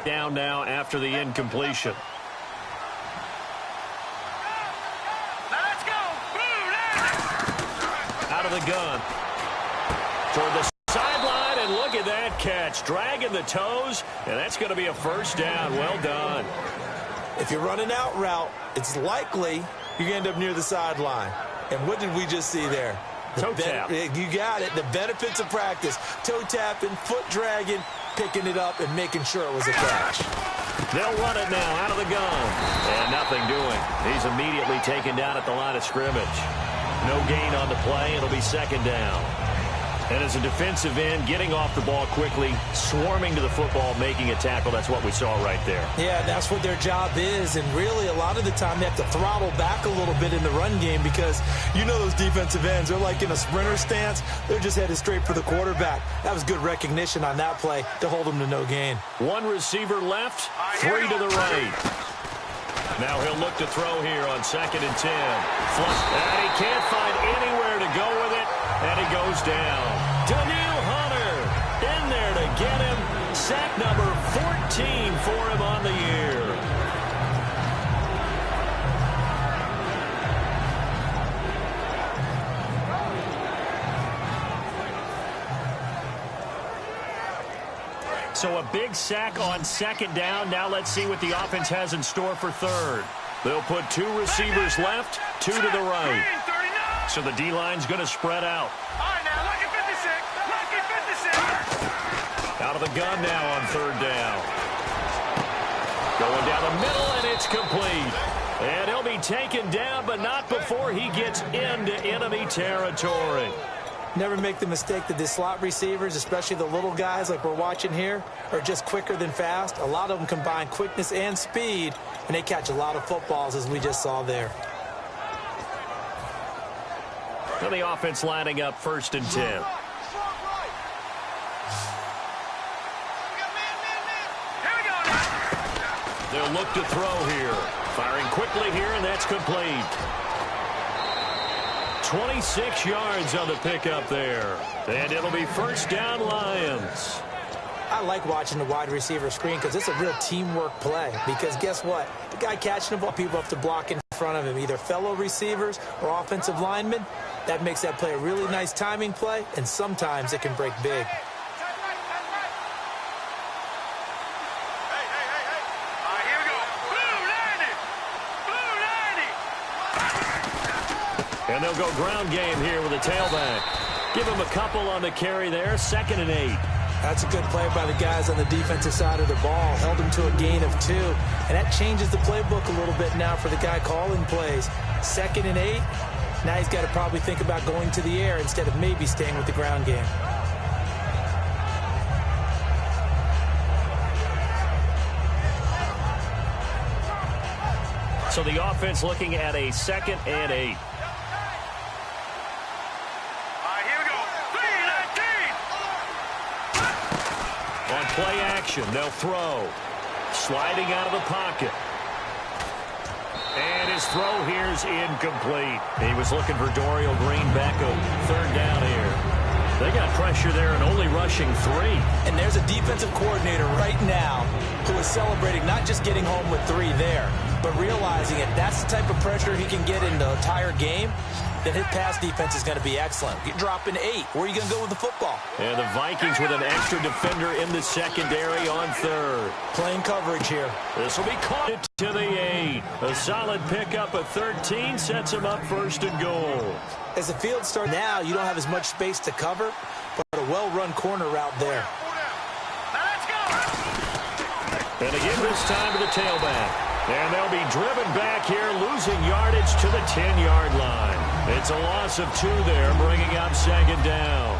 down now after the incompletion. Let's go. Out of the gun. Toward the sideline, and look at that catch. Dragging the toes, and that's going to be a first down. Well done. If you're running out route, it's likely you're going to end up near the sideline. And what did we just see there? Toe tap. You got it. The benefits of practice. Toe tapping, foot dragging, picking it up, and making sure it was a catch. They'll run it now out of the gun. And nothing doing. He's immediately taken down at the line of scrimmage. No gain on the play. It'll be second down. And as a defensive end, getting off the ball quickly, swarming to the football, making a tackle, that's what we saw right there. Yeah, that's what their job is. And really, a lot of the time, they have to throttle back a little bit in the run game because you know those defensive ends, they're like in a sprinter stance. They're just headed straight for the quarterback. That was good recognition on that play to hold them to no gain. One receiver left, three to the right. Now he'll look to throw here on 2nd and 10. Flush, and he can't find anywhere to go with it, and he goes down. Danielle Hunter in there to get him. Sack number 14 for him on the year. So a big sack on 2nd down. Now let's see what the offense has in store for 3rd. They'll put 2 receivers left, 2 to the right. So the D-line's going to spread out. All right, now, lucky 56. Lucky 56. Out of the gun now on 3rd down. Going down the middle, and it's complete. And he'll be taken down, but not before he gets into enemy territory. Never make the mistake that the slot receivers, especially the little guys like we're watching here, are just quicker than fast. A lot of them combine quickness and speed, and they catch a lot of footballs, as we just saw there. So the offense lining up 1st and 10. They'll look to throw here. Firing quickly here, and that's complete. 26 yards on the pickup there. And it'll be 1st down, Lions. I like watching the wide receiver screen because it's a real teamwork play. Because guess what? The guy catching the ball, people have to block in front of him, either fellow receivers or offensive linemen. That makes that play a really nice timing play, and sometimes it can break big. And they'll go ground game here with a tailback. Give him a couple on the carry there. 2nd and 8. That's a good play by the guys on the defensive side of the ball. Held him to a gain of 2. And that changes the playbook a little bit now for the guy calling plays. 2nd and 8. Now he's got to probably think about going to the air instead of maybe staying with the ground game. So the offense looking at a 2nd and 8. On play action, they'll throw. Sliding out of the pocket. And his throw here is incomplete. He was looking for Dorial Green back on 3rd down here. They got pressure there and only rushing 3. And there's a defensive coordinator right now who is celebrating not just getting home with 3 there, but realizing if that's the type of pressure he can get in the entire game, then his pass defense is going to be excellent. You're dropping 8. Where are you going to go with the football? And the Vikings with an extra defender in the secondary on 3rd. Playing coverage here. This will be caught to the 8. A solid pickup of 13 sets him up 1st and goal. As the field starts now, you don't have as much space to cover, but a well-run corner route there. And again this time to the tailback. And they'll be driven back here, losing yardage to the 10-yard line. It's a loss of 2 there, bringing up 2nd down.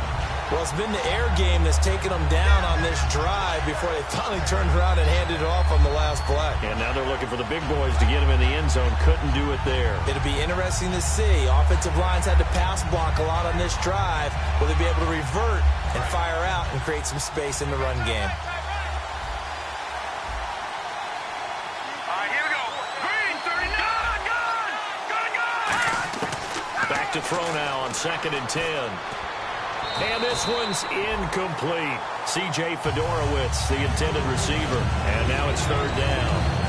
Well, it's been the air game that's taken them down on this drive before they finally turned around and handed it off on the last play. And now they're looking for the big boys to get him in the end zone. Couldn't do it there. It'll be interesting to see. Offensive lines had to pass block a lot on this drive. Will they be able to revert and fire out and create some space in the run game? To throw now on 2nd and 10. And this one's incomplete. C.J. Fedorowicz, the intended receiver. And now it's third down.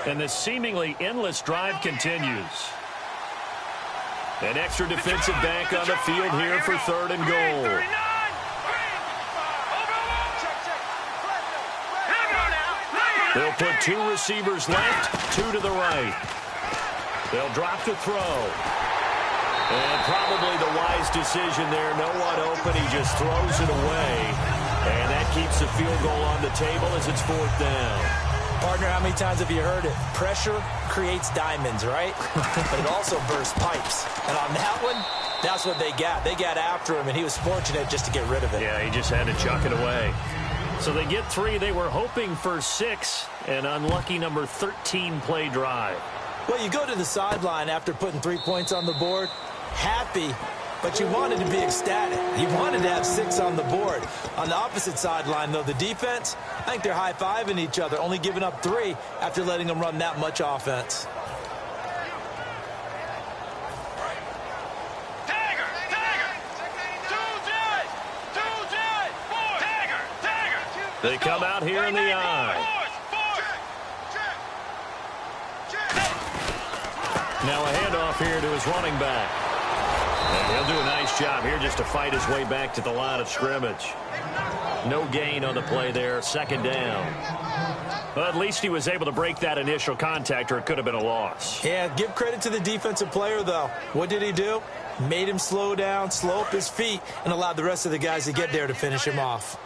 And the seemingly endless drive continues. An extra defensive back on the field here for third and goal. They'll put two receivers left, two to the right. They'll drop to throw. And probably the wise decision there. No one open. He just throws it away. And that keeps the field goal on the table as it's fourth down. Partner, how many times have you heard it? Pressure creates diamonds, right? But it also bursts pipes. And on that one, that's what they got. They got after him, and he was fortunate just to get rid of it. Yeah, he just had to chuck it away. So they get 3. They were hoping for 6. An unlucky number 13 play drive. Well, you go to the sideline after putting 3 points on the board, happy, but you wanted to be ecstatic. You wanted to have 6 on the board. On the opposite sideline, though, the defense, I think they're high-fiving each other, only giving up 3 after letting them run that much offense. They come out here in the eye. Now a handoff here to his running back. And he'll do a nice job here just to fight his way back to the line of scrimmage. No gain on the play there, second down. Well, at least he was able to break that initial contact, or it could have been a loss. Yeah, give credit to the defensive player, though. What did he do? Made him slow down, slow up his feet, and allowed the rest of the guys to get there to finish him off.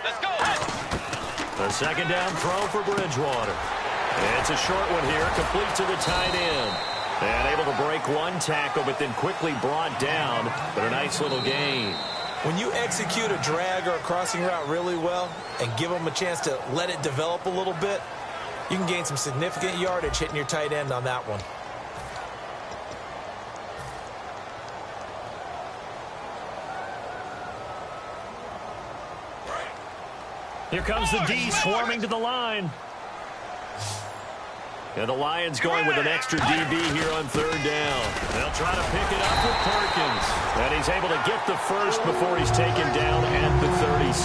Let's go. A second down throw for Bridgewater. It's a short one here, complete to the tight end. And able to break one tackle, but then quickly brought down. But a nice little gain. When you execute a drag or a crossing route really well and give them a chance to let it develop a little bit, you can gain some significant yardage hitting your tight end on that one. Here comes the D swarming to the line. And the Lions going with an extra DB here on third down. They'll try to pick it up with Perkins. And he's able to get the first before he's taken down at the 36.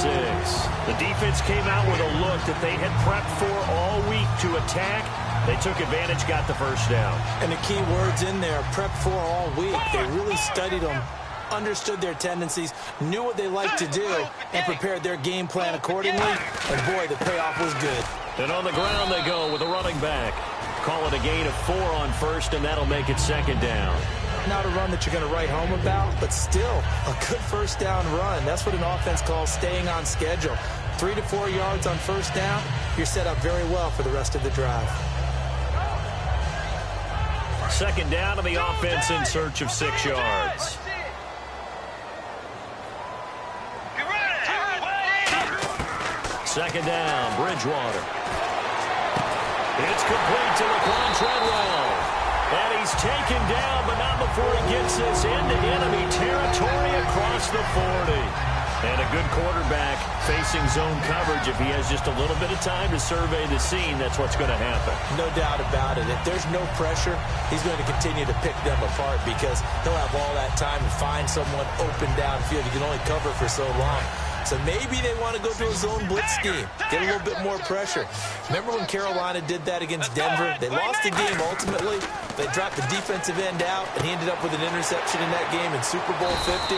The defense came out with a look that they had prepped for all week to attack. They took advantage, got the first down. And the key words in there, prep for all week. They really studied them, understood their tendencies, knew what they liked to do, and prepared their game plan accordingly. And boy, the payoff was good. And on the ground they go with a running back. Call it a gain of 4 on first, and that'll make it second down. Not a run that you're going to write home about, but still a good first down run. That's what an offense calls staying on schedule. 3 to 4 yards on first down, you're set up very well for the rest of the drive. Second down, and the offense in search of 6 yards. Second down, Bridgewater. It's complete to Laquan Treadwell. And he's taken down, but not before he gets this into enemy territory across the 40. And a good quarterback facing zone coverage. If he has just a little bit of time to survey the scene, that's what's going to happen. No doubt about it. If there's no pressure, he's going to continue to pick them apart because he'll have all that time to find someone open downfield. He can only cover for so long. So maybe they want to go to a zone blitz scheme, get a little bit more pressure. Remember when Carolina did that against Denver? They lost the game ultimately. They dropped the defensive end out, and he ended up with an interception in that game in Super Bowl 50.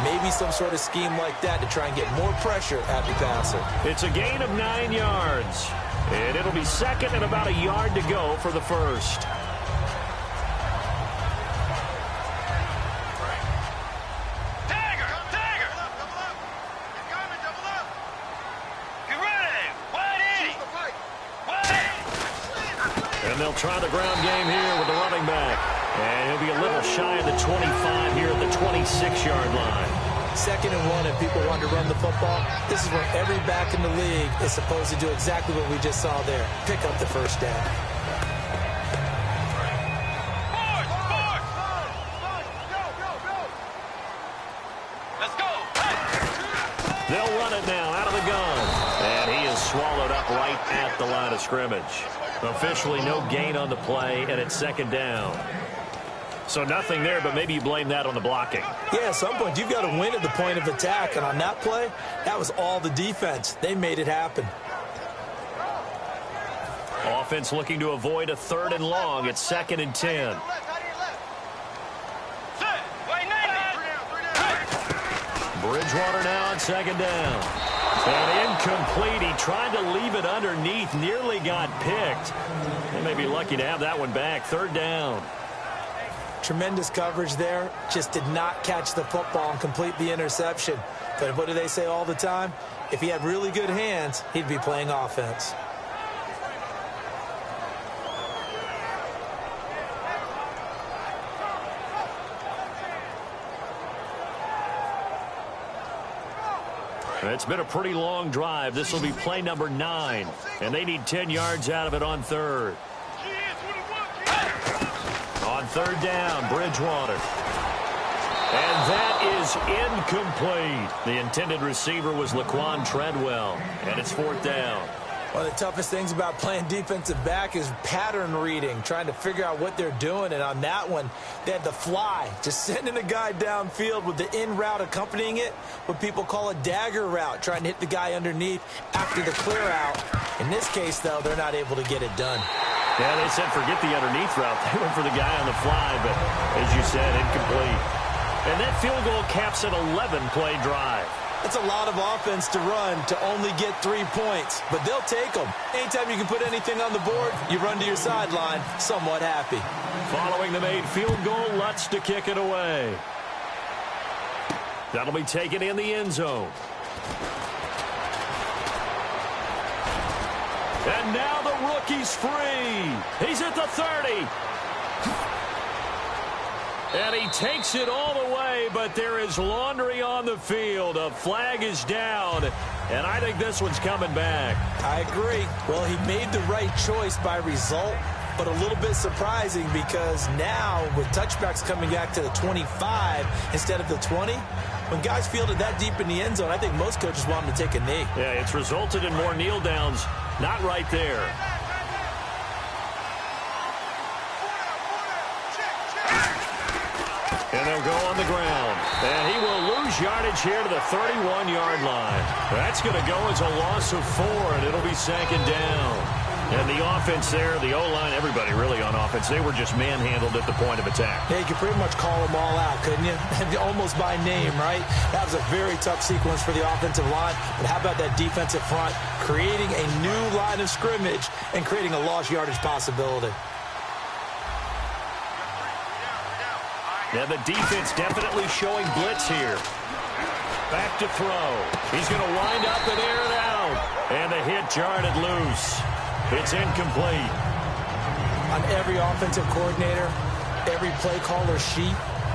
Maybe some sort of scheme like that to try and get more pressure at the passer. It's a gain of 9 yards, and it'll be second and about a yard to go for the first. And they'll try the ground game here with the running back. And he'll be a little shy of the 25 here at the 26-yard line. 2nd and 1 and people want to run the football, this is where every back in the league is supposed to do exactly what we just saw there. Pick up the first down. They'll run it now out of the gun. And he is swallowed up right at the line of scrimmage. Officially no gain on the play, and it's 2nd down. So nothing there, but maybe you blame that on the blocking. Yeah, at some point you've got to win at the point of attack. And on that play, that was all the defense. They made it happen. Offense looking to avoid a 3rd and long. It's 2nd and 10. Bridgewater now on 2nd down. And incomplete. He tried to leave it underneath. Nearly got picked. They may be lucky to have that one back. 3rd down. Tremendous coverage there. Just did not catch the football and complete the interception. But what do they say all the time? If he had really good hands, he'd be playing offense. It's been a pretty long drive. This will be play number 9. And they need 10 yards out of it on 3rd. On 3rd down, Bridgewater. And that is incomplete. The intended receiver was Laquan Treadwell. And it's 4th down. One of the toughest things about playing defensive back is pattern reading, trying to figure out what they're doing. And on that one, they had the fly, just sending a guy downfield with the in route accompanying it, what people call a dagger route, trying to hit the guy underneath after the clear out. In this case, though, they're not able to get it done. Yeah, they said forget the underneath route. They went for the guy on the fly, but as you said, incomplete. And that field goal caps an 11-play drive. That's a lot of offense to run to only get 3 points, but they'll take them. Anytime you can put anything on the board, you run to your sideline somewhat happy. Following the made field goal, Lutz to kick it away. That'll be taken in the end zone. And now the rookie's free. He's at the 30. And he takes it all the way, but there is laundry on the field. A flag is down, and I think this one's coming back. I agree. Well, he made the right choice by result, but a little bit surprising because now with touchbacks coming back to the 25 instead of the 20, when guys fielded that deep in the end zone, I think most coaches want them to take a knee. Yeah, it's resulted in more kneel downs. Not right there. And they'll go on the ground. And he will lose yardage here to the 31-yard line. That's going to go as a loss of 4, and it'll be 2nd down. And the offense there, the O-line, everybody really on offense, they were just manhandled at the point of attack. Yeah, you could pretty much call them all out, couldn't you? Almost by name, right? That was a very tough sequence for the offensive line. But how about that defensive front creating a new line of scrimmage and creating a lost yardage possibility? And the defense definitely showing blitz here. Back to throw. He's going to wind up and air it out. And the hit jarred it loose. It's incomplete. On every offensive coordinator, every play caller sheet,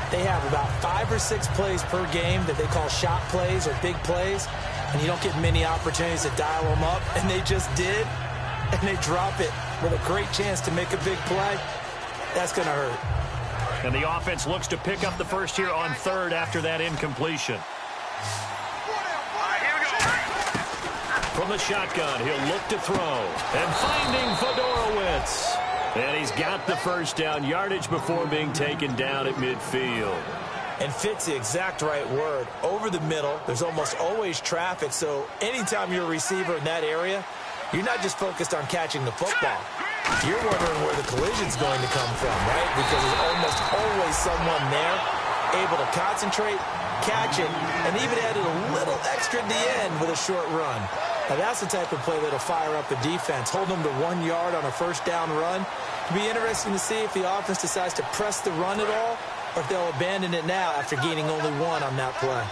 they have about 5 or 6 plays per game that they call shot plays or big plays. And you don't get many opportunities to dial them up. And they just did. And they drop it with a great chance to make a big play. That's going to hurt. And the offense looks to pick up the first here on 3rd after that incompletion. From the shotgun, he'll look to throw. And finding Fedorowicz. And he's got the first down, yardage before being taken down at midfield. And fit's the exact right word. Over the middle, there's almost always traffic, so anytime you're a receiver in that area, you're not just focused on catching the football. You're wondering where the collision's going to come from, right? Because there's almost always someone there able to concentrate, catch it, and even added a little extra at the end with a short run. Now, that's the type of play that'll fire up a defense. Hold them to 1 yard on a first down run. It'll be interesting to see if the offense decides to press the run at all or if they'll abandon it now after gaining only 1 on that play.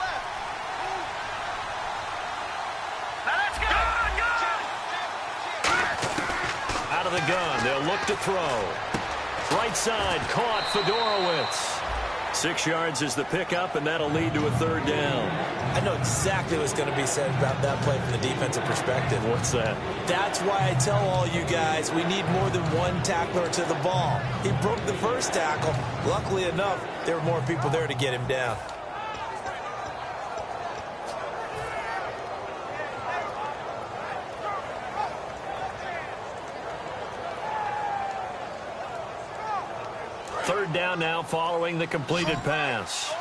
Out of the gun, they'll look to throw. Right side, caught Fedorowicz. 6 yards is the pickup, and that'll lead to a 3rd down. I know exactly what's going to be said about that play from the defensive perspective. What's that? That's why I tell all you guys we need more than one tackler to the ball. He broke the first tackle. Luckily enough, there were more people there to get him down. Third down now following the completed pass.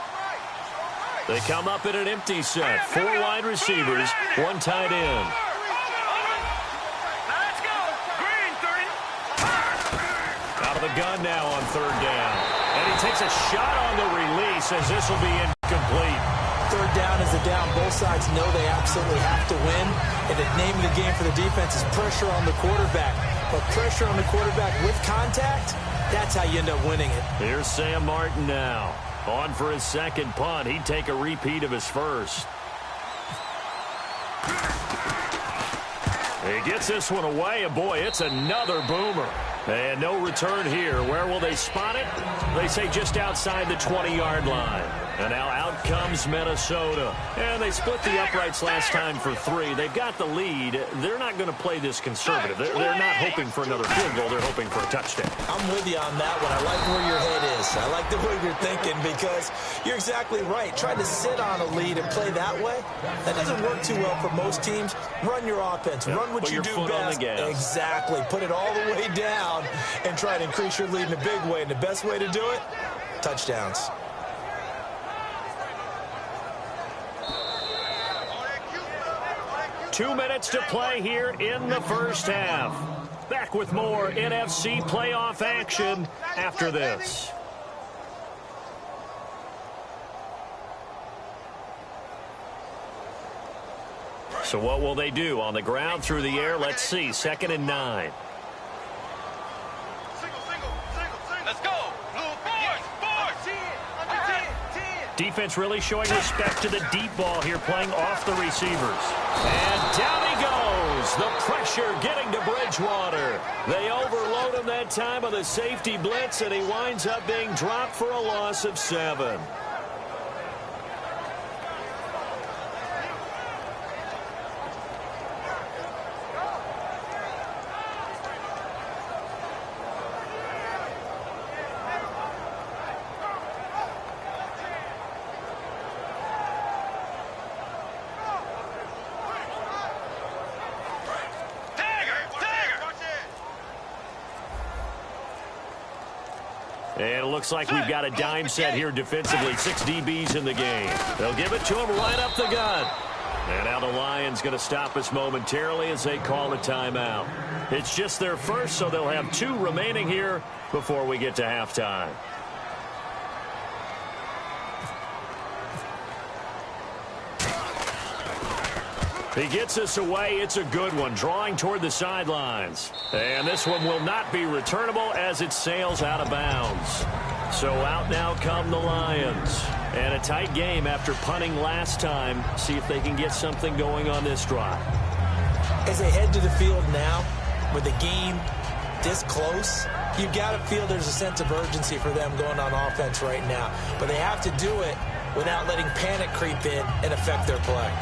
They come up in an empty set. 4 wide receivers, 1 tight end. Let's go. Green 30. Out of the gun now on 3rd down. And he takes a shot on the release as this will be incomplete. 3rd down is the down. Both sides know they absolutely have to win. And the name of the game for the defense is pressure on the quarterback. But pressure on the quarterback with contact, that's how you end up winning it. Here's Sam Martin now. On for his 2nd punt. He'd take a repeat of his first. He gets this one away, and boy, it's another boomer. And no return here. Where will they spot it? They say just outside the 20-yard line. And now out comes Minnesota. And they split the uprights last time for 3. They've got the lead. They're not going to play this conservative. They're not hoping for another field goal. They're hoping for a touchdown. I'm with you on that one. I like where your head is. I like the way you're thinking because you're exactly right. Trying to sit on a lead and play that way, that doesn't work too well for most teams. Run your offense. Run what you do best. Exactly. Put it all the way down and try to increase your lead in a big way. And the best way to do it, touchdowns. Two minutes to play here in the first half. Back with more NFC playoff action after this. So what will they do? On the ground, through the air, let's see. 2nd and 9. Let's go. Blue boys. Defense really showing respect to the deep ball here, playing off the receivers. And down he goes. The pressure getting to Bridgewater. They overload him that time on the safety blitz, and he winds up being dropped for a loss of 7. And it looks like we've got a dime set here defensively. 6 DBs in the game. They'll give it to him right up the gut. And now the Lions going to stop us momentarily as they call a timeout. It's just their first, so they'll have 2 remaining here before we get to halftime. He gets us away. It's a good one, drawing toward the sidelines. And this one will not be returnable as it sails out of bounds. So out now come the Lions. And a tight game after punting last time. See if they can get something going on this drive. As they head to the field now, with the game this close, you've got to feel there's a sense of urgency for them going on offense right now. But they have to do it without letting panic creep in and affect their play.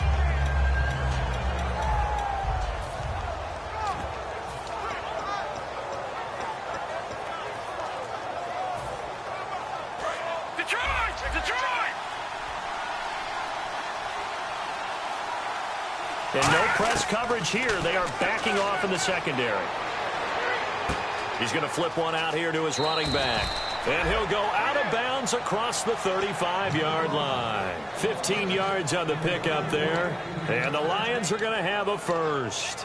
And no press coverage here. They are backing off in the secondary. He's going to flip one out here to his running back. And he'll go out of bounds across the 35-yard line. 15 yards on the pickup there. And the Lions are going to have a first.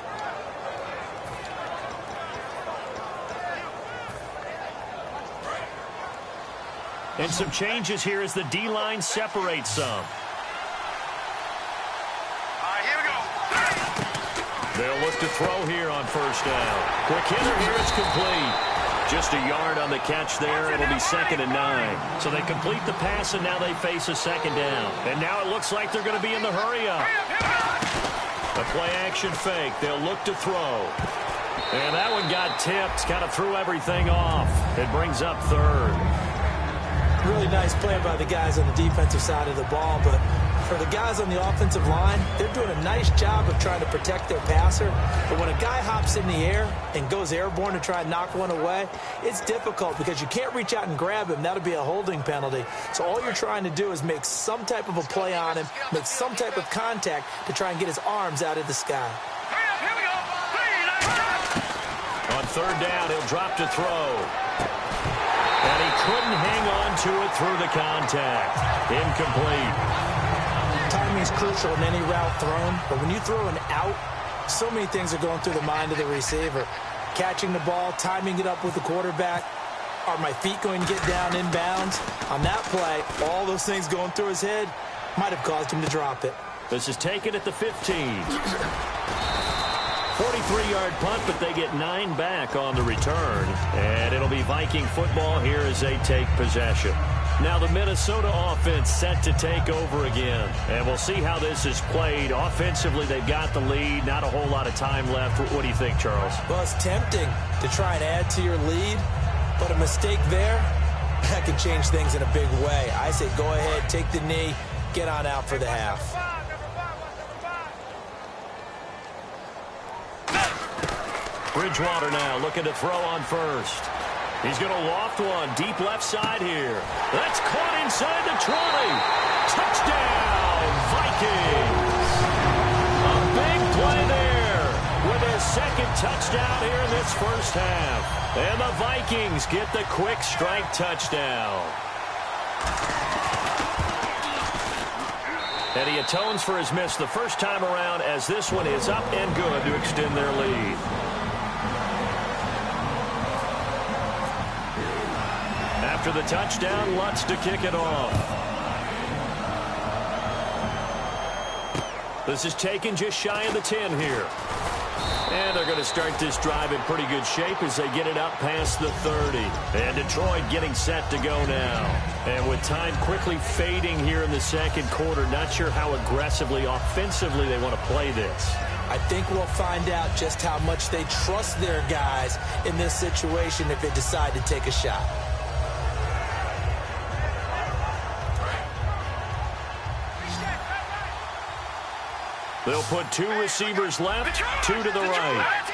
And some changes here as the D-line separates some. They'll look to throw here on first down. Quick hitter here, it's complete. Just a yard on the catch there. It'll be 2nd and 9. So they complete the pass, and now they face a 2nd down. And now it looks like they're going to be in the hurry-up. A play-action fake. They'll look to throw. And that one got tipped. Kind of threw everything off. It brings up 3rd. Really nice play by the guys on the defensive side of the ball, but for the guys on the offensive line, they're doing a nice job of trying to protect their passer. But when a guy hops in the air and goes airborne to try and knock one away, it's difficult because you can't reach out and grab him. That'll be a holding penalty. So all you're trying to do is make some type of a play on him, make some type of contact to try and get his arms out of the sky. Here we go. On third down, he'll drop to throw. And he couldn't hang on to it through the contact. Incomplete. Timing is crucial in any route thrown, but when you throw an out, so many things are going through the mind of the receiver. Catching the ball, timing it up with the quarterback. Are my feet going to get down inbounds? On that play, all those things going through his head might have caused him to drop it. This is taken at the 15. 43-yard punt, but they get 9 back on the return. And it'll be Viking football here as they take possession. Now the Minnesota offense set to take over again. And we'll see how this is played. Offensively, they've got the lead. Not a whole lot of time left. What do you think, Charles? Well, it's tempting to try and add to your lead, but a mistake there, that could change things in a big way. I say go ahead, take the knee, get on out for the half. Bridgewater now looking to throw on first. He's going to loft one deep left side here. That's caught inside the 20. Touchdown, Vikings. A big play there with his second touchdown here in this first half. And the Vikings get the quick strike touchdown. And he atones for his miss the first time around as this one is up and good to extend their lead. After the touchdown, Lutz to kick it off. This is taken just shy of the 10 here. And they're going to start this drive in pretty good shape as they get it up past the 30. And Detroit getting set to go now. And with time quickly fading here in the second quarter, not sure how aggressively, offensively they want to play this. I think we'll find out just how much they trust their guys in this situation if they decide to take a shot. They'll put 2 receivers left, 2 to the right.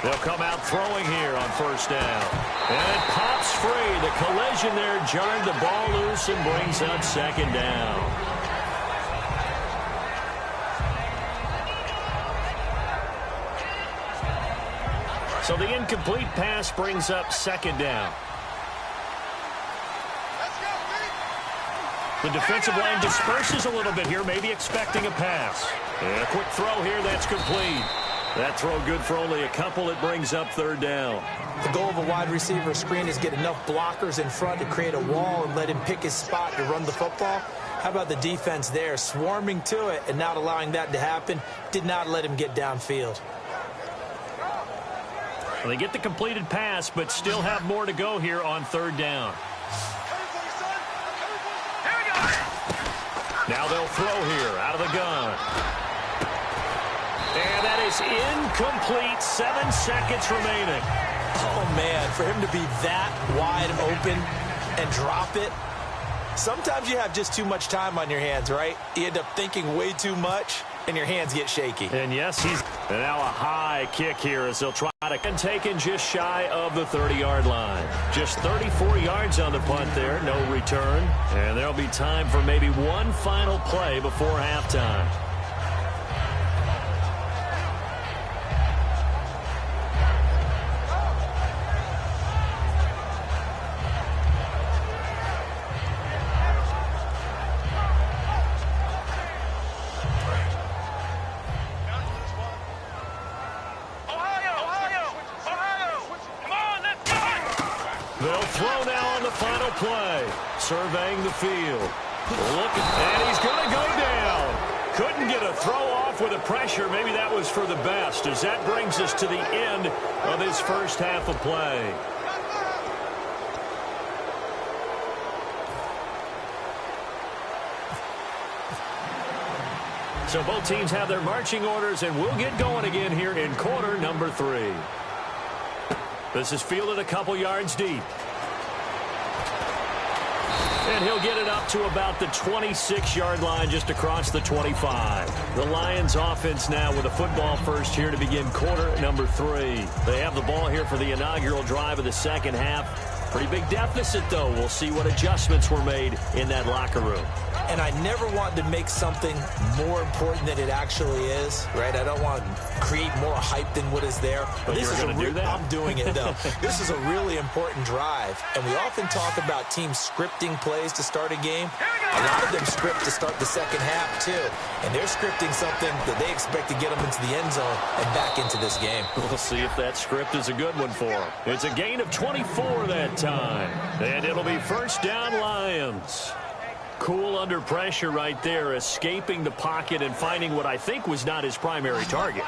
They'll come out throwing here on first down. And it pops free. The collision there jarred the ball loose and brings up second down. So the incomplete pass brings up second down. The defensive line disperses a little bit here, maybe expecting a pass. And a quick throw here, that's complete. That throw good for only a couple. It brings up third down. The goal of a wide receiver screen is get enough blockers in front to create a wall and let him pick his spot to run the football. How about the defense there, swarming to it and not allowing that to happen? Did not let him get downfield. Well, they get the completed pass, but still have more to go here on third down. Now they'll throw here out of the gun. And that is incomplete. 7 seconds remaining. Oh, man, for him to be that wide open and drop it. Sometimes you have just too much time on your hands, right? You end up thinking way too much, and your hands get shaky. And yes, he's now a high kick here as they'll try to and taken just shy of the 30-yard line. Just 34 yards on the punt there, no return. And there'll be time for maybe one final play before halftime. Surveying the field. And he's going to go down. Couldn't get a throw off with the pressure. Maybe that was for the best, as that brings us to the end of his first half of play. So both teams have their marching orders, and we'll get going again here in quarter number 3. This is fielded a couple yards deep. And he'll get it up to about the 26-yard line, just across the 25. The Lions offense now with a football first here to begin quarter number 3. They have the ball here for the inaugural drive of the second half. Pretty big deficit, though. We'll see what adjustments were made in that locker room. And I never want to make something more important than it actually is, right? I don't want to create more hype than what is there. But this you're going to do that? I'm doing it, though. This is a really important drive. And we often talk about teams scripting plays to start a game. A lot of them script to start the second half, too. And they're scripting something that they expect to get them into the end zone and back into this game. We'll see if that script is a good one for them. It's a gain of 24 that time. And it'll be first down, Lions. Cool under pressure right there, escaping the pocket and finding what I think was not his primary target.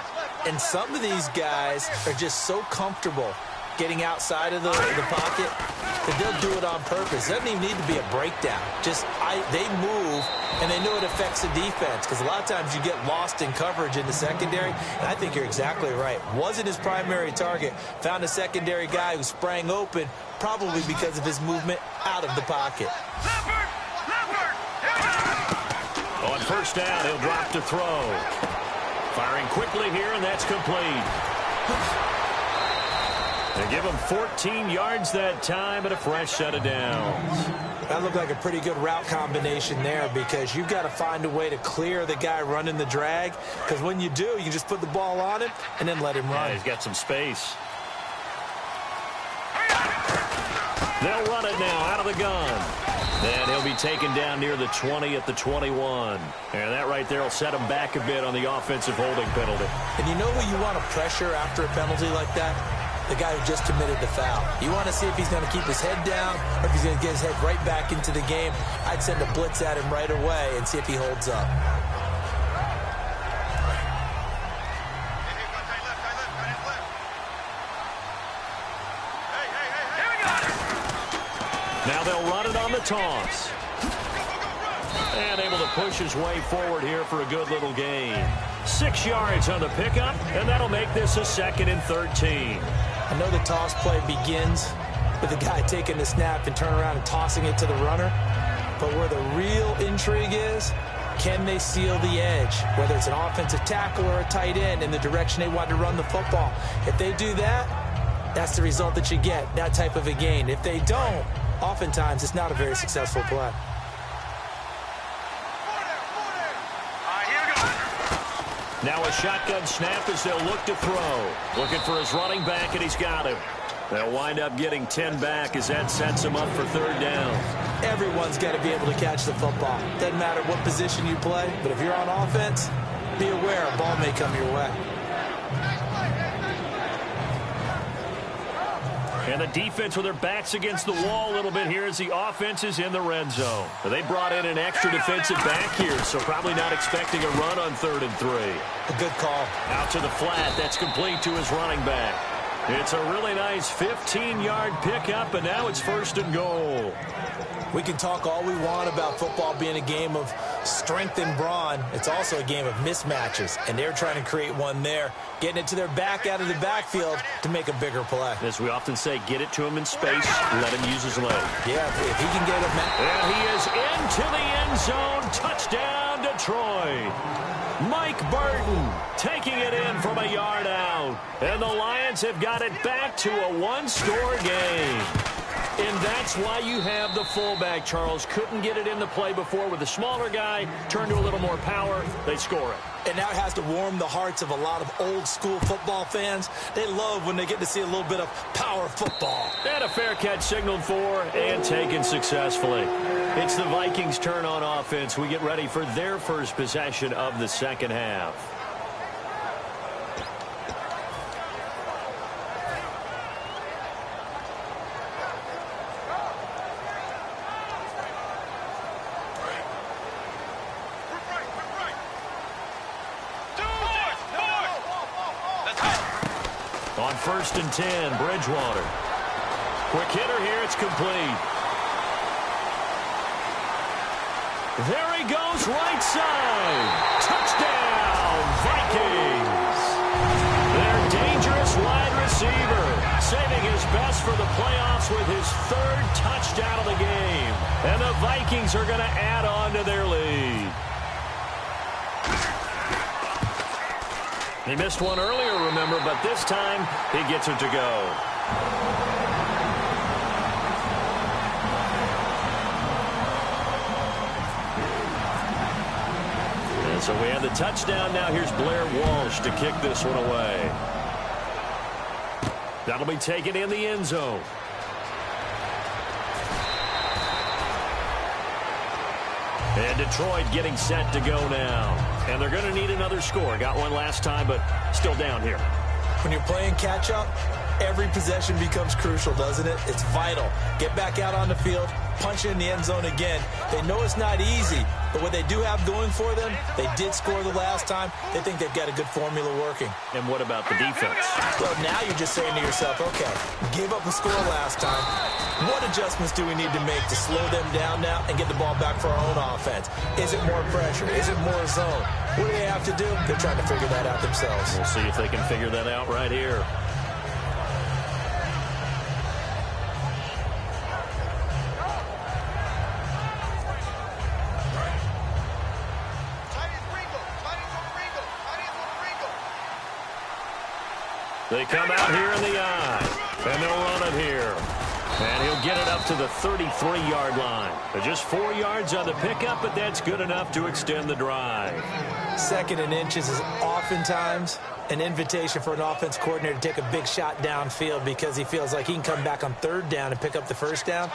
And some of these guys are just so comfortable getting outside of the pocket that they'll do it on purpose. It doesn't even need to be a breakdown. Just they move, and they know it affects the defense, because a lot of times you get lost in coverage in the secondary, and I think you're exactly right. Wasn't his primary target. Found a secondary guy who sprang open, probably because of his movement out of the pocket. On first down, he'll drop to throw. Firing quickly here, and that's complete. They give him 14 yards that time and a fresh set of downs. That looked like a pretty good route combination there, because you've got to find a way to clear the guy running the drag, because when you do, you just put the ball on him and then let him run. Yeah, he's got some space. They'll run it now out of the gun. And he'll be taken down near the 20 at the 21. And that right there will set him back a bit on the offensive holding penalty. And you know who you want to pressure after a penalty like that? The guy who just committed the foul. You want to see if he's going to keep his head down or if he's going to get his head right back into the game. I'd send a blitz at him right away and see if he holds up. Now they'll run it on the toss. And able to push his way forward here for a good little gain. 6 yards on the pickup, and that'll make this a 2nd and 13. I know the toss play begins with the guy taking the snap and turning around and tossing it to the runner. But where the real intrigue is, can they seal the edge? Whether it's an offensive tackle or a tight end in the direction they want to run the football. If they do that, that's the result that you get, that type of a gain. If they don't, oftentimes it's not a very successful play. Now a shotgun snap as they'll look to throw. Looking for his running back, and he's got him. They'll wind up getting 10 back as that sets him up for 3rd down. Everyone's got to be able to catch the football. Doesn't matter what position you play, but if you're on offense, be aware a ball may come your way. And the defense with their backs against the wall a little bit here as the offense is in the red zone. They brought in an extra defensive back here, so probably not expecting a run on 3rd and 3. A good call. Out to the flat. That's complete to his running back. It's a really nice 15-yard pickup, and now it's 1st and goal. We can talk all we want about football being a game of strength and brawn. It's also a game of mismatches, and they're trying to create one there, getting it to their back out of the backfield to make a bigger play. As we often say, get it to him in space, let him use his leg. Yeah, if he can get it. And he is into the end zone. Touchdown, Detroit. Mike Burton taking it in from a yard out. And the Lions have got it back to a one-score game. And that's why you have the fullback, Charles. Couldn't get it in the play before with the smaller guy. Turned to a little more power. They score it. And now it has to warm the hearts of a lot of old-school football fans. They love when they get to see a little bit of power football. And a fair catch signaled for and taken successfully. It's the Vikings' turn on offense. We get ready for their first possession of the second half. On 1st and 10, Bridgewater. Quick hitter here, it's complete. There he goes, right side. Touchdown, Vikings. Their dangerous wide receiver, saving his best for the playoffs with his third touchdown of the game. And the Vikings are going to add on to their lead. He missed one earlier, remember, but this time he gets it to go. And so we have the touchdown. Now here's Blair Walsh to kick this one away. That'll be taken in the end zone. And Detroit getting set to go now. And they're going to need another score. Got one last time, but still down here. When you're playing catch-up, every possession becomes crucial, doesn't it? It's vital. Get back out on the field, punch it in the end zone again. They know it's not easy, but what they do have going for them, they did score the last time. They think they've got a good formula working. And what about the defense? Well, now you're just saying to yourself, okay, gave up a score last time. What adjustments do we need to make to slow them down now and get the ball back for our own offense? Is it more pressure? Is it more zone? What do they have to do? They're trying to figure that out themselves. We'll see if they can figure that out right here. They come out here in the eye, and they'll run it here. And he'll get it up to the 33-yard line. Just 4 yards on the pickup, but that's good enough to extend the drive. 2nd and inches is oftentimes an invitation for an offense coordinator to take a big shot downfield because he feels like he can come back on 3rd down and pick up the 1st down.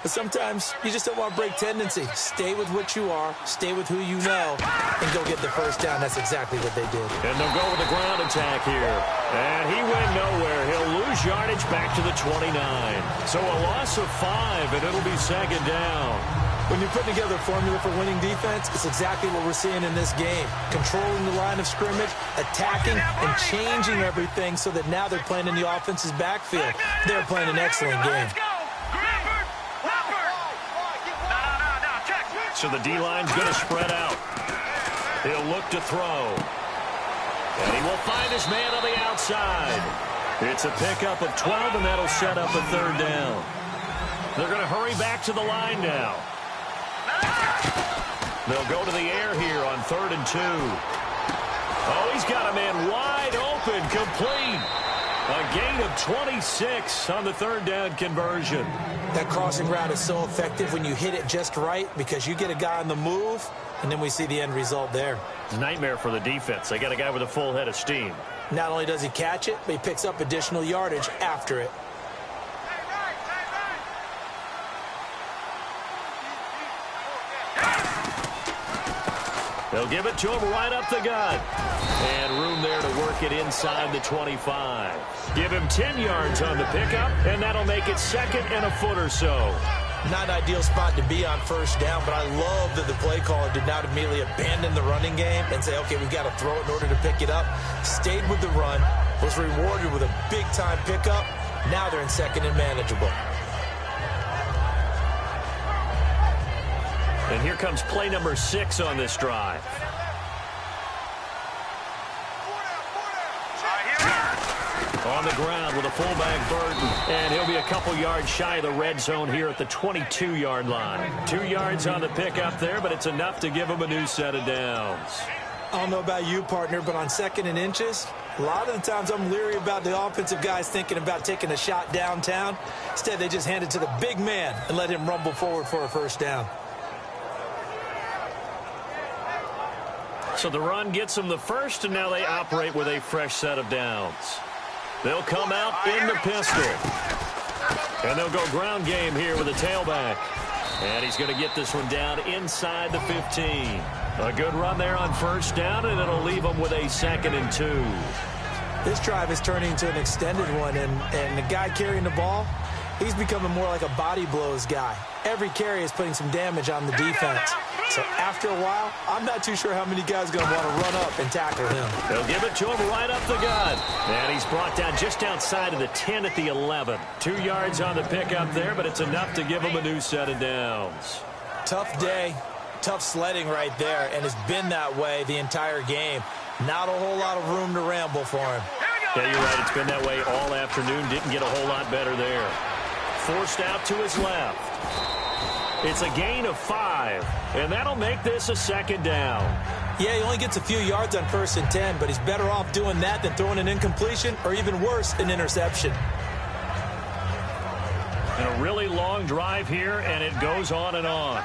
But sometimes you just don't want to break tendency. Stay with what you are, stay with who you know, and go get the 1st down. That's exactly what they did. And they'll go with the ground attack here. And he went nowhere. He'll lose yardage back to the 29. So a loss of 5, and it'll be 2nd down. When you put together a formula for winning defense, it's exactly what we're seeing in this game. Controlling the line of scrimmage, attacking, and changing everything so that now they're playing in the offense's backfield. They're playing an excellent game. So the D-line's going to spread out. He'll look to throw. And he will find his man on the outside. It's a pickup of 12, and that'll set up a 3rd down. They're going to hurry back to the line now. They'll go to the air here on 3rd and 2. Oh, he's got a man wide open, complete. A gain of 26 on the 3rd down conversion. That crossing route is so effective when you hit it just right because you get a guy on the move, and then we see the end result there. It's a nightmare for the defense. They got a guy with a full head of steam. Not only does he catch it, but he picks up additional yardage after it. They'll give it to him right up the gut. And room there to work it inside the 25. Give him 10 yards on the pickup, and that'll make it 2nd and a foot or so. Not an ideal spot to be on 1st down, but I love that the play caller did not immediately abandon the running game and say, okay, we've got to throw it in order to pick it up. Stayed with the run, was rewarded with a big-time pickup. Now they're in 2nd and manageable. And here comes play number 6 on this drive. On the ground with a fullback Burton. And he'll be a couple yards shy of the red zone here at the 22-yard line. 2 yards on the pickup there, but it's enough to give him a new set of downs. I don't know about you, partner, but on 2nd and inches, a lot of the times I'm leery about the offensive guys thinking about taking a shot downtown. Instead, they just hand it to the big man and let him rumble forward for a 1st down. So the run gets them the 1st, and now they operate with a fresh set of downs. They'll come out in the pistol. And they'll go ground game here with a tailback. And he's going to get this one down inside the 15. A good run there on 1st down, and it'll leave them with a 2nd and 2. This drive is turning into an extended one, and the guy carrying the ball, he's becoming more like a body blows guy. Every carry is putting some damage on the defense. So after a while, I'm not too sure how many guys are going to want to run up and tackle him. They'll give it to him right up the gut. And he's brought down just outside of the 10 at the 11. 2 yards on the pickup there, but it's enough to give him a new set of downs. Tough day, tough sledding right there, and it's been that way the entire game. Not a whole lot of room to ramble for him. Yeah, you're right. It's been that way all afternoon. Didn't get a whole lot better there. forced out to his left. It's a gain of 5, and that'll make this a second down. Yeah, he only gets a few yards on 1st and 10, but he's better off doing that than throwing an incompletion or even worse, an interception. And a really long drive here, and it goes on and on.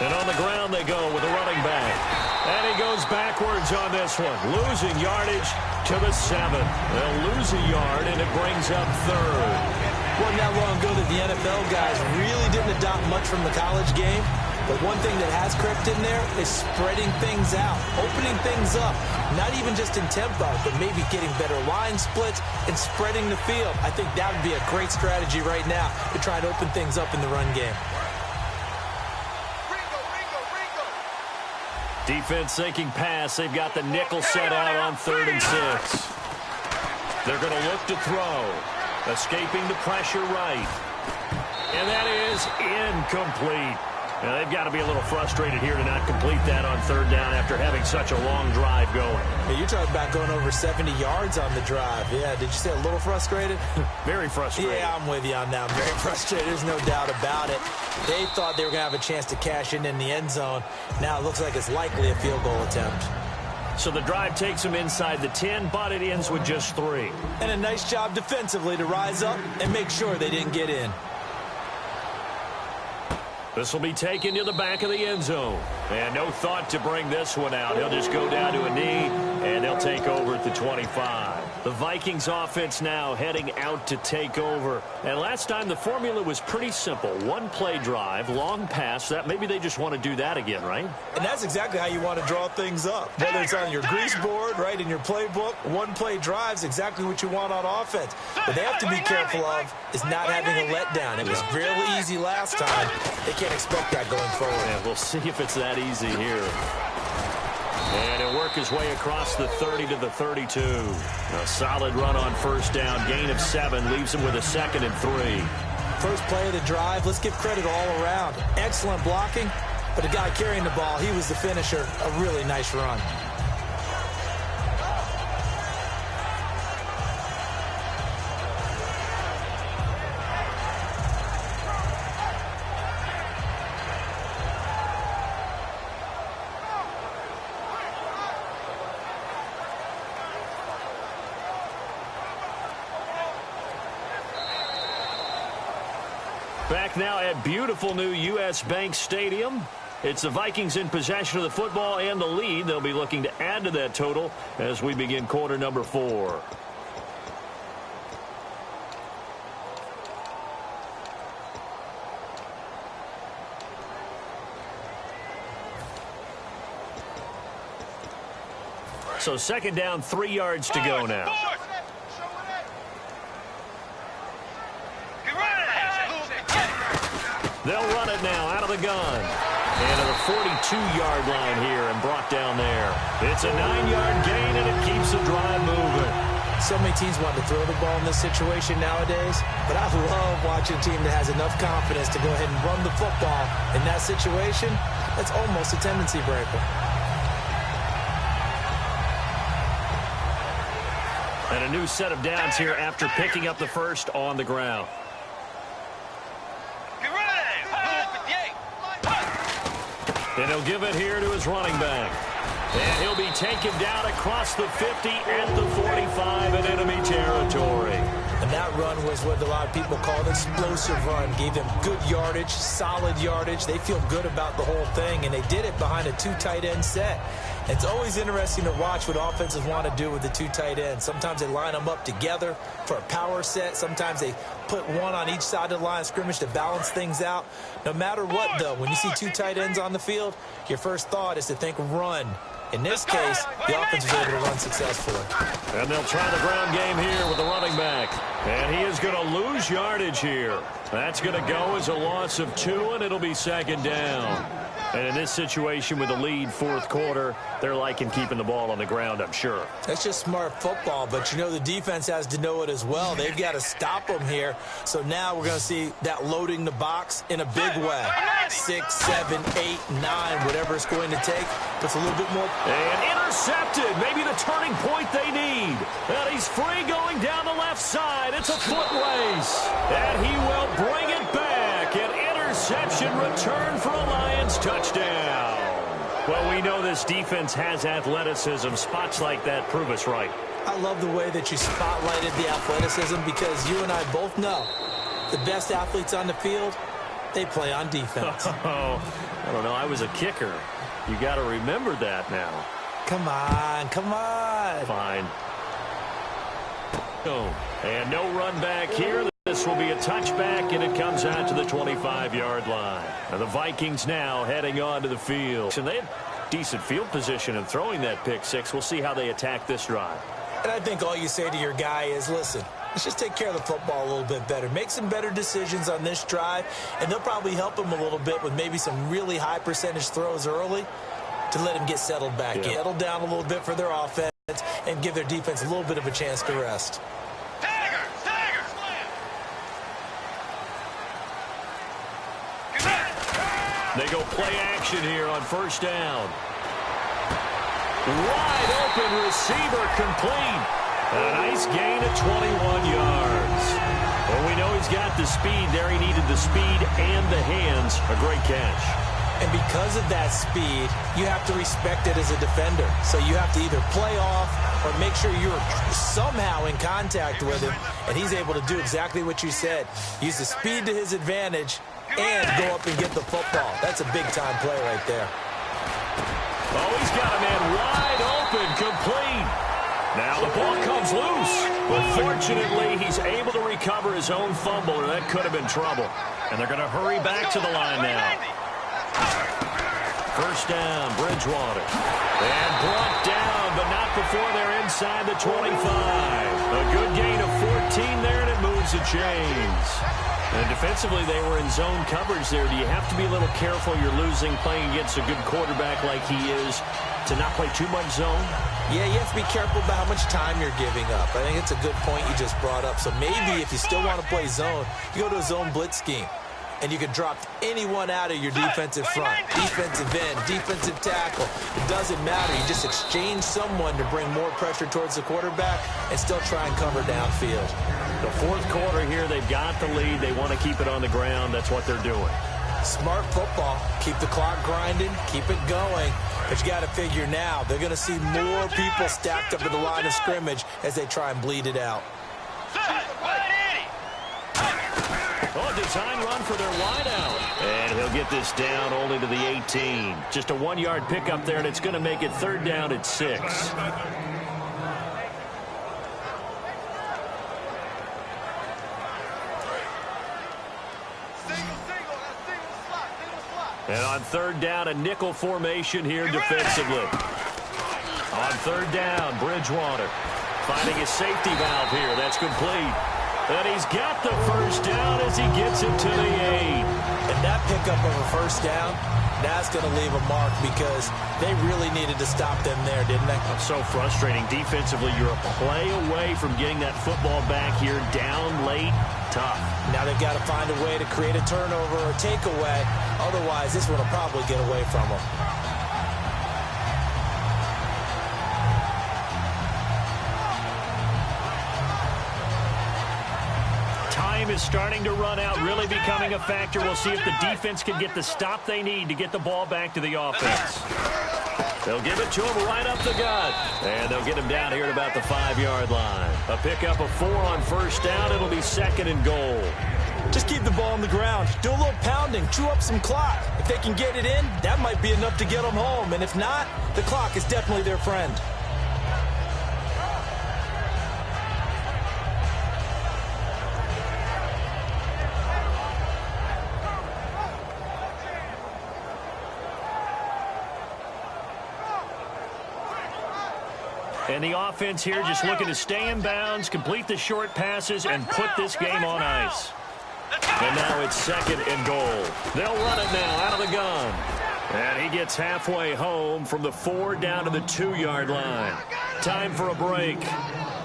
And on the ground they go with a running back. And he goes backwards on this one, losing yardage to the 7. They'll lose a yard, and it brings up 3rd. Wasn't that long ago that the NFL guys really didn't adopt much from the college game. But one thing that has crept in there is spreading things out, opening things up, not even just in tempo, but maybe getting better line splits and spreading the field. I think that would be a great strategy right now to try and open things up in the run game. Defense sinking pass. They've got the nickel set out on 3rd and 6. They're going to look to throw. Escaping the pressure right. And that is incomplete. Now, they've got to be a little frustrated here to not complete that on 3rd down after having such a long drive going. Hey, you're talking about going over 70 yards on the drive. Yeah, did you say a little frustrated? Very frustrated. Yeah, I'm with you on that. Very frustrated. There's no doubt about it. They thought they were going to have a chance to cash in the end zone. Now it looks like it's likely a field goal attempt. So the drive takes them inside the 10, but it ends with just 3. And a nice job defensively to rise up and make sure they didn't get in. This will be taken to the back of the end zone. And no thought to bring this one out. He'll just go down to a knee, and they'll take over at the 25. The Vikings offense now heading out to take over. And last time the formula was pretty simple. One play drive, long pass. That maybe they just want to do that again, right? And that's exactly how you want to draw things up. Whether it's on your grease board, right, in your playbook, one play drive's exactly what you want on offense. What they have to be careful of is not having a letdown. It was really easy last time. They can't expect that going forward. Yeah, we'll see if it's that easy here. And he'll work his way across the 30 to the 32. A solid run on 1st down. Gain of 7 leaves him with a 2nd and 3. First play of the drive, let's give credit all around. Excellent blocking, but the guy carrying the ball, he was the finisher. A really nice run. Back now at beautiful new U.S. Bank Stadium. It's the Vikings in possession of the football and the lead. They'll be looking to add to that total as we begin quarter number 4. So 2nd down, 3 yards to go now. They'll run it now out of the gun. And to the 42-yard line here and brought down there. It's a 9-yard gain, and it keeps the drive moving. So many teams want to throw the ball in this situation nowadays, but I love watching a team that has enough confidence to go ahead and run the football. In that situation, that's almost a tendency breaker. And a new set of downs here after picking up the first on the ground. And he'll give it here to his running back. And he'll be taken down across the 50 at the 45 in enemy territory. And that run was what a lot of people call an explosive run. Gave them good yardage, solid yardage. They feel good about the whole thing, and they did it behind a 2 tight end set. It's always interesting to watch what offenses want to do with the 2 tight ends. Sometimes they line them up together for a power set. Sometimes they put one on each side of the line of scrimmage to balance things out. No matter what, though, when you see 2 tight ends on the field, your first thought is to think run. In this case, the offense was able to run successfully. And they'll try the ground game here with the running back. And he is going to lose yardage here. That's going to go as a loss of 2, and it'll be 2nd down. And in this situation with the lead 4th quarter, they're liking keeping the ball on the ground, I'm sure. That's just smart football, but you know the defense has to know it as well. They've got to stop them here. So now we're going to see that loading the box in a big way. 6, 7, 8, 9, whatever it's going to take. Puts a little bit more. And intercepted. Maybe the turning point they need. And he's free going down the left side. It's a foot race. And he will bring it back. An interception return for a Lions touchdown. Well, we know this defense has athleticism. Spots like that prove us right. I love the way that you spotlighted the athleticism because you and I both know the best athletes on the field, they play on defense. Oh, I don't know. I was a kicker. You got to remember that now. Come on, come on. Fine. And no run back here. This will be a touchback, and it comes out to the 25-yard line. And the Vikings now heading on to the field. And they had decent field position in throwing that pick six. We'll see how they attack this drive. And I think all you say to your guy is, listen, let's just take care of the football a little bit better. Make some better decisions on this drive, and they'll probably help him a little bit with maybe some really high percentage throws early to let him get settled back in. Settle down a little bit for their offense and give their defense a little bit of a chance to rest. They go play action here on first down. Wide open receiver complete. A nice gain of 21 yards. Well, we know he's got the speed there. He needed the speed and the hands. A great catch. And because of that speed, you have to respect it as a defender. So you have to either play off or make sure you're somehow in contact with him. And he's able to do exactly what you said. Use the speed to his advantage and go up and get the football. That's a big-time play right there. Oh, he's got a man wide open, complete. Now the ball comes loose. But fortunately, he's able to recover his own fumble, or that could have been trouble. And they're going to hurry back to the line now. First down, Bridgewater. And brought down, but not before they're inside the 25. A good gain of 14 there, and it moves the chains. And defensively, they were in zone coverage there. Do you have to be a little careful? You're losing playing against a good quarterback like he is to not play too much zone? Yeah, you have to be careful about how much time you're giving up. I think it's a good point you just brought up. So maybe if you still want to play zone, you go to a zone blitz scheme. And you can drop anyone out of your defensive front. Defensive end, defensive tackle. It doesn't matter. You just exchange someone to bring more pressure towards the quarterback and still try and cover downfield. The fourth quarter here, they've got the lead. They want to keep it on the ground. That's what they're doing. Smart football. Keep the clock grinding. Keep it going. But you got to figure now, they're going to see more people stacked up at the line of scrimmage as they try and bleed it out. Oh, design run for their wideout. And he'll get this down only to the 18. Just a 1-yard pickup there, and it's going to make it third down at 6. And on third down, a nickel formation here defensively. On third down, Bridgewater finding his safety valve here. That's complete. And he's got the first down as he gets it to the 8. And that pickup of a first down, that's going to leave a mark because they really needed to stop them there, didn't they? It's so frustrating. Defensively, you're a play away from getting that football back here down late. Tough. Now they've got to find a way to create a turnover or takeaway. Otherwise, this one will probably get away from them. Time is starting to run out, really becoming a factor. We'll see if the defense can get the stop they need to get the ball back to the offense. They'll give it to him right up the gut. And they'll get him down here at about the 5-yard line. A pickup of 4 on first down. It'll be second and goal. Just keep the ball on the ground. Do a little pounding. Chew up some clock. If they can get it in, that might be enough to get them home. And if not, the clock is definitely their friend. And the offense here just looking to stay in bounds, complete the short passes, and put this game on ice. And now it's second and goal. They'll run it now out of the gun. And he gets halfway home from the 4 down to the 2-yard line. Time for a break.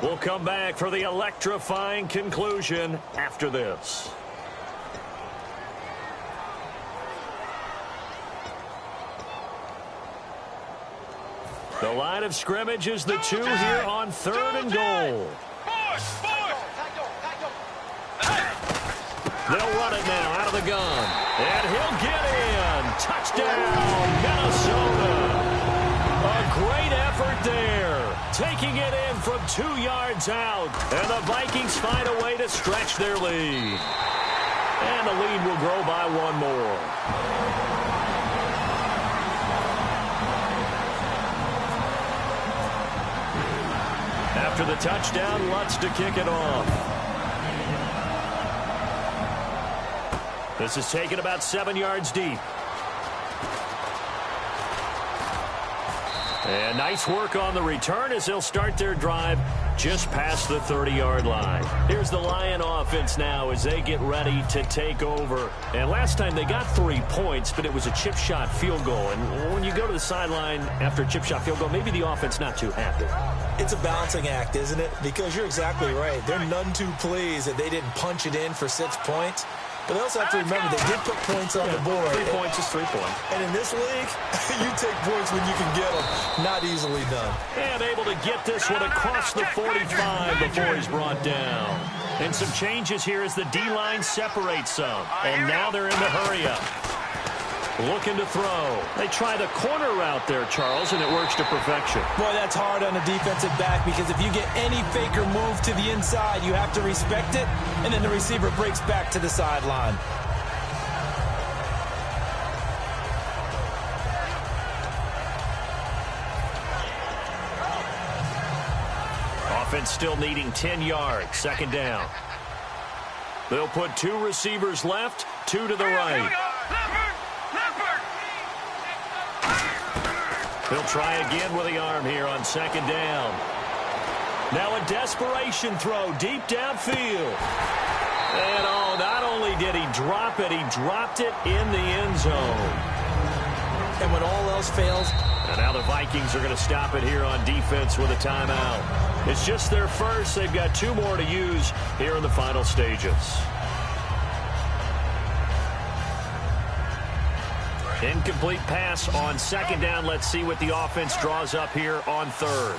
We'll come back for the electrifying conclusion after this. The line of scrimmage is the 2 here on 3rd and goal. They'll run it now out of the gun. And he'll get in. Touchdown, Minnesota. A great effort there. Taking it in from 2 yards out. And the Vikings find a way to stretch their lead. And the lead will grow by 1 more. After the touchdown, Lutz to kick it off. This is taken about 7 yards deep. And nice work on the return as they'll start their drive just past the 30-yard line. Here's the Lion offense now as they get ready to take over. And last time they got 3 points, but it was a chip shot field goal. And when you go to the sideline after a chip shot field goal, maybe the offense not too happy. It's a balancing act, isn't it? Because you're exactly right. They're none too pleased that they didn't punch it in for 6 points. But they also have to remember they did put points on the board. 3 points is 3 points. And in this league, you take points when you can get them. Not easily done. And able to get this one across the 45 before he's brought down. And some changes here as the D-line separates some. And now they're in the hurry-up. Looking to throw. They try the corner route there, Charles, and it works to perfection. Boy, that's hard on a defensive back because if you get any faker move to the inside, you have to respect it, and then the receiver breaks back to the sideline. Offense still needing 10 yards. 2nd down. They'll put 2 receivers left, 2 to the right. He'll try again with the arm here on 2nd down. Now a desperation throw deep downfield. And not only did he drop it, he dropped it in the end zone. And when all else fails. And now the Vikings are going to stop it here on defense with a timeout. It's just their first. They've got 2 more to use here in the final stages. Incomplete pass on 2nd down. Let's see what the offense draws up here on 3rd.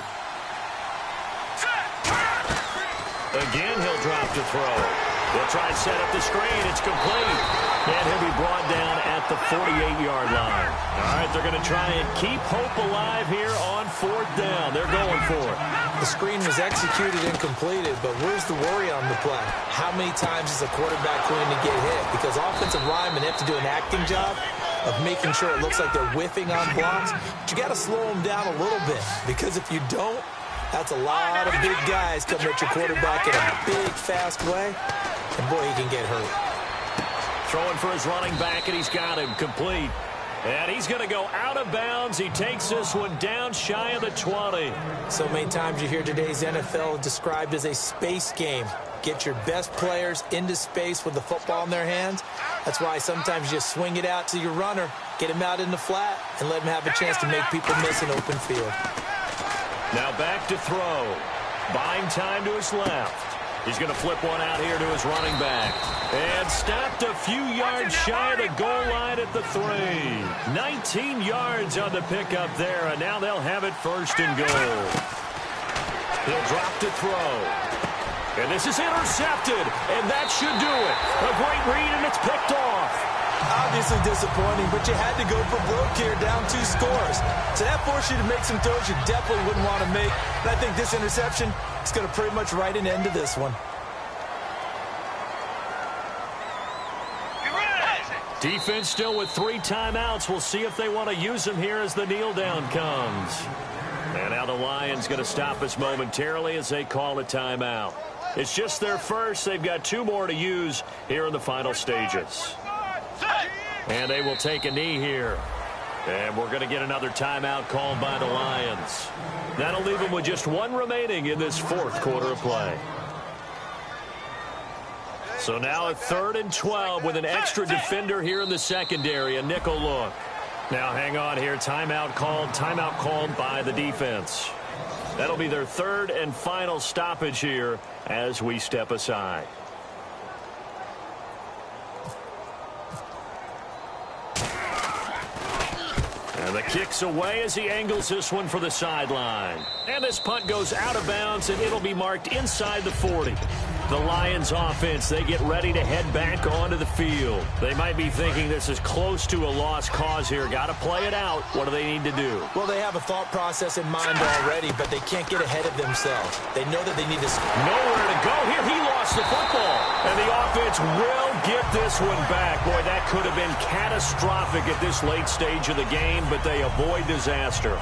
Again, he'll drop to throw. They'll try and set up the screen. It's complete. And he'll be brought down at the 48-yard line. All right, they're going to try and keep hope alive here on 4th down. They're going for it. The screen was executed and completed, but where's the worry on the play? How many times is a quarterback going to get hit? Because offensive linemen have to do an acting job of making sure it looks like they're whiffing on blocks. But you got to slow them down a little bit, because if you don't, that's a lot of big guys coming at your quarterback in a big, fast way. And boy, he can get hurt. Throwing for his running back, and he's got him complete. And he's going to go out of bounds. He takes this one down shy of the 20. So many times you hear today's NFL described as a space game. Get your best players into space with the football in their hands. That's why sometimes you just swing it out to your runner, get him out in the flat, and let him have a chance to make people miss an open field. Now back to throw. Buying time to his left. He's going to flip one out here to his running back. And stopped a few yards shy of the goal line at the 3. 19 yards on the pickup there, and now they'll have it 1st and goal. He'll drop to throw. And this is intercepted, and that should do it. A great read, and it's picked off. Obviously disappointing, but you had to go for broke here, down 2 scores. So that forced you to make some throws you definitely wouldn't want to make. And I think this interception is going to pretty much write an end to this one. Defense still with 3 timeouts. We'll see if they want to use them here as the kneel down comes. And now the Lions going to stop us momentarily as they call a timeout. It's just their first. They've got 2 more to use here in the final stages. And they will take a knee here. And we're going to get another timeout called by the Lions. That'll leave them with just 1 remaining in this 4th quarter of play. So now a 3rd and 12 with an extra defender here in the secondary, a nickel look. Now hang on here, timeout called by the defense. That'll be their 3rd and final stoppage here as we step aside. And the kick's away as he angles this one for the sideline. And this punt goes out of bounds, and it'll be marked inside the 40. The Lions offense, they get ready to head back onto the field. They might be thinking this is close to a lost cause here. Got to play it out. What do they need to do? Well, they have a thought process in mind already, but they can't get ahead of themselves. They know that they need to... Nowhere to go here. He lost the football. And the offense will get this one back. Boy, that could have been catastrophic at this late stage of the game, but they avoid disaster.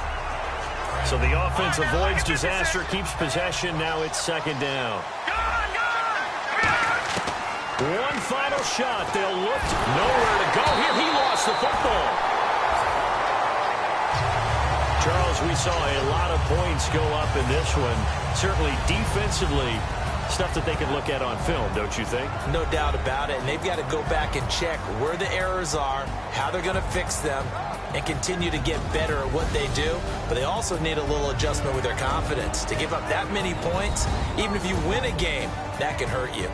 So the offense avoids disaster, keeps possession. Now it's second down. One final shot. They'll look. Nowhere to go here. He lost the football. Charles, we saw a lot of points go up in this one. Certainly defensively, stuff that they can look at on film, don't you think? No doubt about it. And they've got to go back and check where the errors are, how they're going to fix them, and continue to get better at what they do. But they also need a little adjustment with their confidence. To give up that many points, even if you win a game, that can hurt you.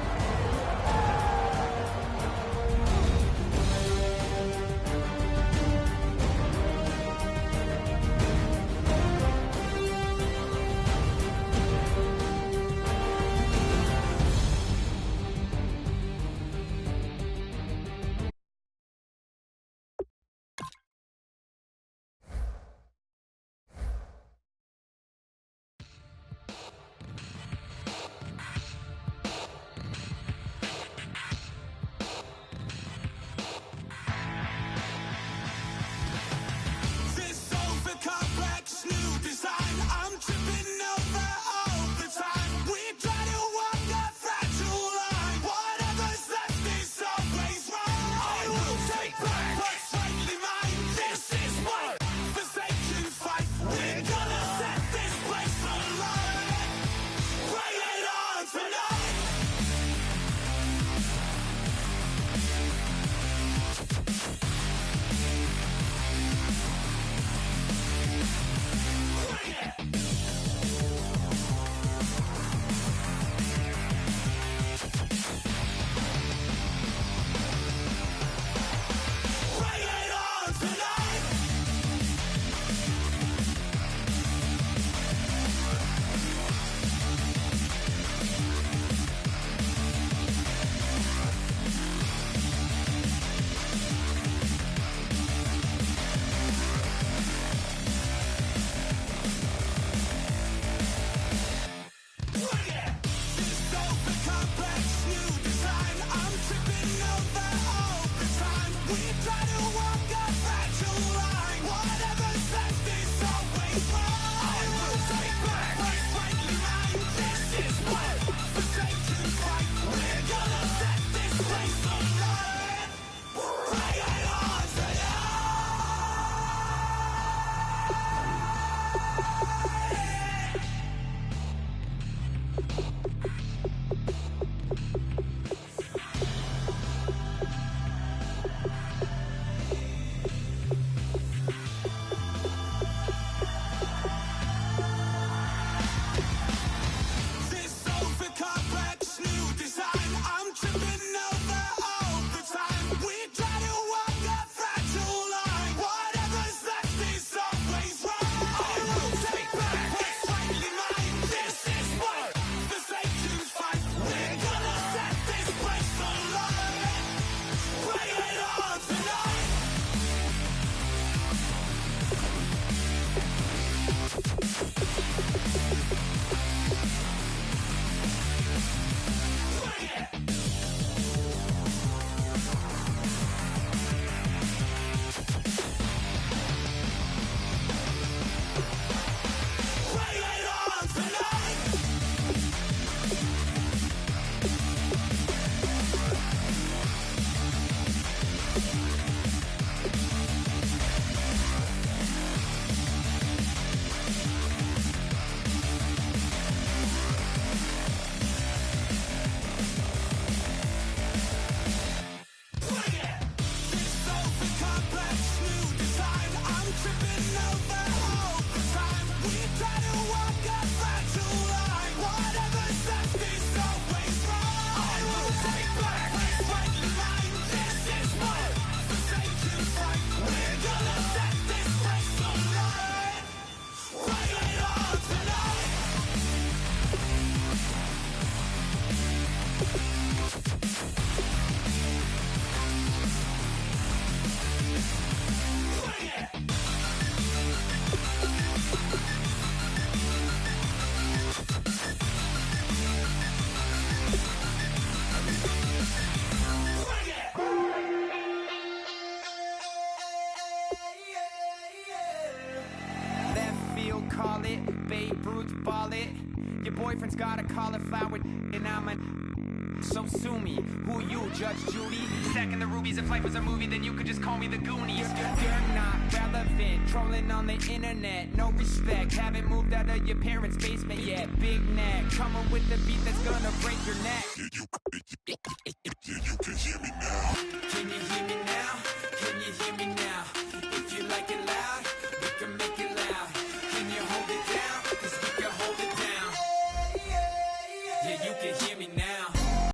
call it. Babe Ruth, ball it. Your boyfriend's got a cauliflower and I'm a... So sue me, who you, Judge Judy? Stacking the rubies, if life was a movie, then you could just call me the Goonies. You're not relevant, trolling on the internet, no respect. Haven't moved out of your parents' basement yet. Big neck, coming with the beat that's gonna break your neck. You can hear me now.